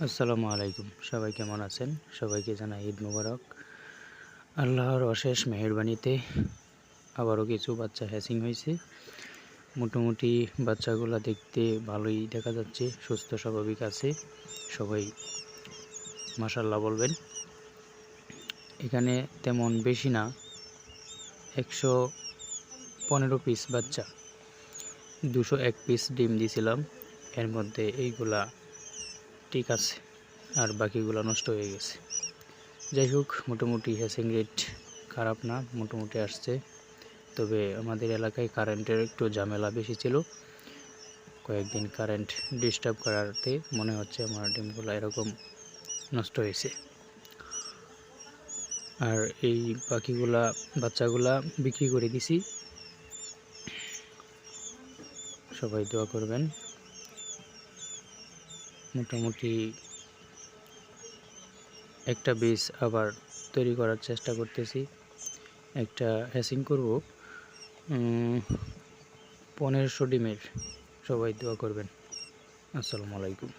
আসসালামু আলাইকুম। সবাই কেমন আছেন? সবাইকে জানাই ঈদ মোবারক। আল্লাহর অশেষ মেহেরবানিতে আবারও কিছু বাচ্চা হ্যাচিং হয়েছে। মোটামুটি বাচ্চাগুলা দেখতে ভালোই দেখা যাচ্ছে, সুস্থ স্বাভাবিক আছে। সবাই মাশাআল্লাহ বলবেন। এখানে তেমন বেশি না, 115 পিস বাচ্চা, 201 পিস ডিম দিয়েছিলাম। এর মধ্যে এইগুলা ঠিক আছে, আর বাকিগুলো নষ্ট হয়ে গেছে। যাই হোক, মোটামুটি হ্যাচিং রেট খারাপ না, মোটামুটি আসছে। তবে আমাদের এলাকায় কারেন্টের একটু ঝামেলা বেশি ছিল। কয়েকদিন কারেন্ট ডিস্টার্ব করাতে মনে হচ্ছে আমার ডিমগুলো এরকম নষ্ট হয়েছে। আর এই বাচ্চাগুলা বিক্রি করে দিছি। সবাই দোয়া করবেন। মোটামুটি একটা বীজ আবার তৈরি করার চেষ্টা করতেছি। একটা হ্যাচিং করব 1500 ডিমের। সবাই দোয়া করবেন। আসসালামু আলাইকুম।